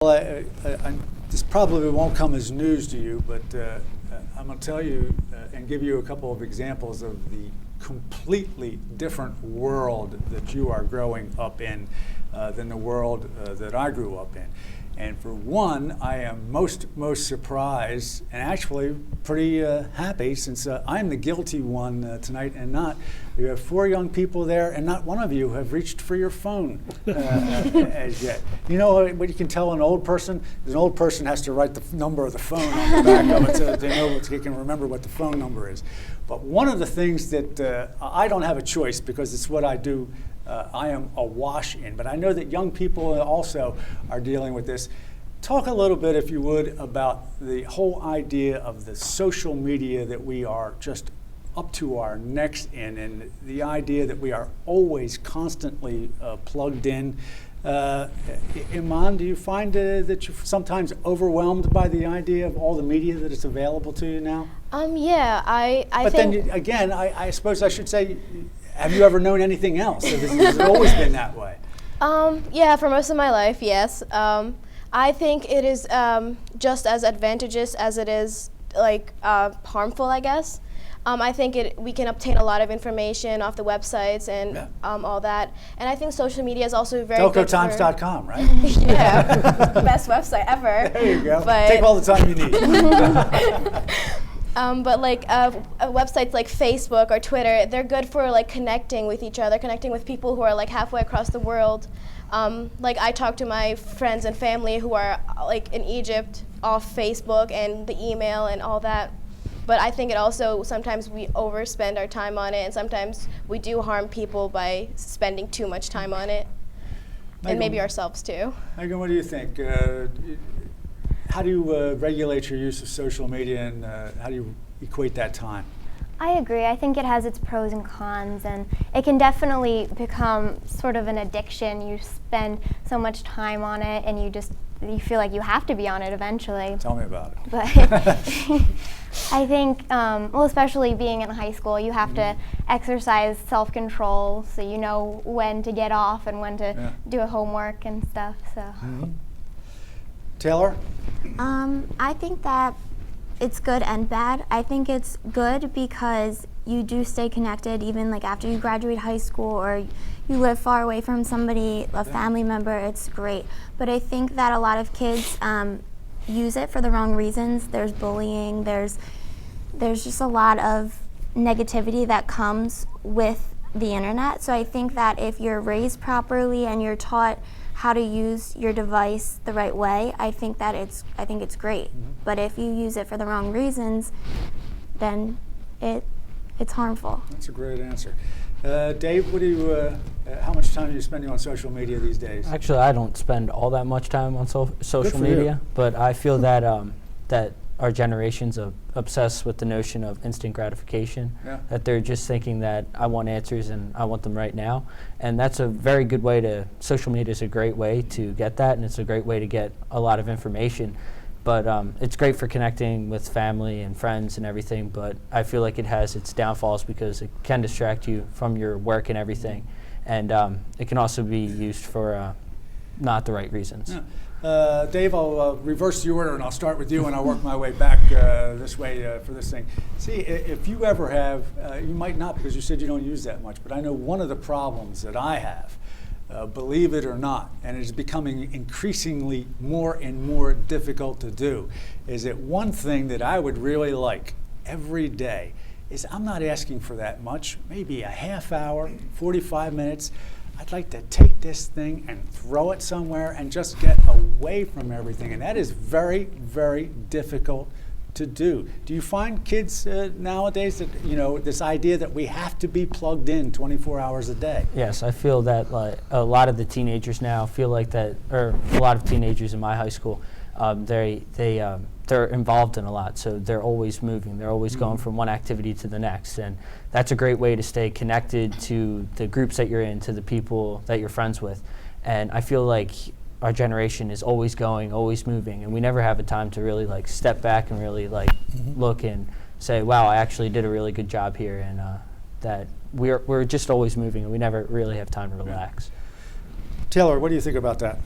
Well, this probably won't come as news to you, but I'm going to tell you and give you a couple of examples of the completely different world that you are growing up in than the world that I grew up in. And for one, I am most surprised and actually pretty happy, since I'm the guilty one tonight and not. You have 4 young people there, and not one of you have reached for your phone as yet. You know what you can tell an old person? An old person has to write the number of the phone on the back of it so that they know, they can remember what the phone number is. But one of the things that I don't have a choice, because it's what I do, I am awash in, but I know that young people also are dealing with this. Talk a little bit, if you would, about the whole idea of the social media that we are just up to our necks in, and the idea that we are always constantly plugged in. Iman, do you find that you're sometimes overwhelmed by the idea of all the media that is available to you now? Yeah, I but think. Then again, I suppose I should say, have you ever known anything else? Has it always been that way? Yeah, for most of my life, yes. I think it is just as advantageous as it is harmful, I guess. I think we can obtain a lot of information off the websites and all that. And I think social media is also very good DelcoTimes.com, right? Yeah, best website ever. There you go. But take all the time you need. But websites like Facebook or Twitter, they're good for connecting with each other, connecting with people who are halfway across the world. I talk to my friends and family who are in Egypt off Facebook and the email and all that. But I think it also, sometimes we overspend our time on it, and sometimes we do harm people by spending too much time on it, Megan, and maybe ourselves too. Megan, what do you think? How do you regulate your use of social media, and how do you equate that time? I agree. I think it has its pros and cons, and it can definitely become sort of an addiction. You spend so much time on it, and you feel like you have to be on it eventually. Tell me about it. But I think, especially being in high school, you have to exercise self-control, so you know when to get off and when to do a homework and stuff. So. Taylor? I think that it's good and bad. I think it's good because you do stay connected even after you graduate high school or you live far away from somebody, a family member. It's great. But I think that a lot of kids use it for the wrong reasons. There's bullying, there's just a lot of negativity that comes with the internet. So I think that if you're raised properly and you're taught how to use your device the right way, I think it's great. But if you use it for the wrong reasons, then it's harmful. That's a great answer. Dave, what do you? How much time are you spending on social media these days? Actually, I don't spend all that much time on social media, but I feel that that our generation's obsessed with the notion of instant gratification, that they're just thinking that I want answers and I want them right now. And that's a very good way social media is a great way to get that, and it's a great way to get a lot of information. But it's great for connecting with family and friends and everything, but I feel like it has its downfalls because it can distract you from your work and everything. And it can also be used for not the right reasons. Dave, I'll reverse the order and I'll start with you and I'll work my way back this way for this thing. See, if you ever have, you might not because you said you don't use that much, but I know one of the problems that I have, believe it or not, and it is becoming increasingly more and more difficult to do, is that one thing that I would really like every day is I'm not asking for that much, maybe a half hour, 45 minutes. I'd like to take this thing and throw it somewhere and just get away from everything. And that is very, very difficult to do. Do you find kids nowadays that, this idea that we have to be plugged in 24 hours a day? Yes, I feel that a lot of the teenagers now feel like that, or a lot of teenagers in my high school, they're involved in a lot, so they're always moving. They're always going from one activity to the next, and that's a great way to stay connected to the groups that you're in, to the people that you're friends with. And I feel like our generation is always going, always moving, and we never have a time to really step back and really look and say, wow, I actually did a really good job here, and that we're just always moving, and we never really have time to relax. Taylor, what do you think about that?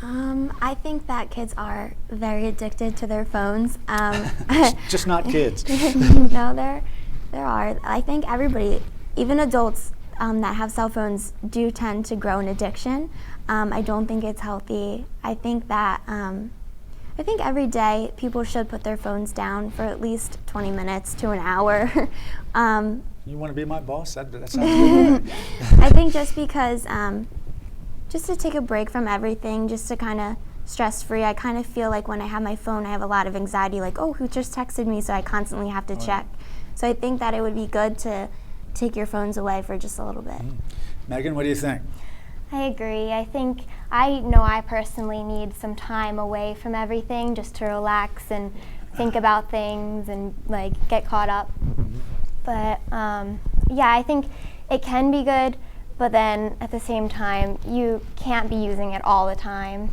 I think that kids are very addicted to their phones. Just not kids. No, there are. I think everybody, even adults that have cell phones, do tend to grow an addiction. I don't think it's healthy. I think every day people should put their phones down for at least 20 minutes to an hour. You want to be my boss? That sounds good. I think just because, just to take a break from everything, just to kind of stress-free. I kind of feel like when I have my phone, I have a lot of anxiety, like, oh, who just texted me? So I constantly have to check. So I think that it would be good to take your phones away for just a little bit. Megan, what do you think? I agree. I know I personally need some time away from everything just to relax and think about things and like get caught up. But yeah, I think it can be good, but then at the same time, you can't be using it all the time.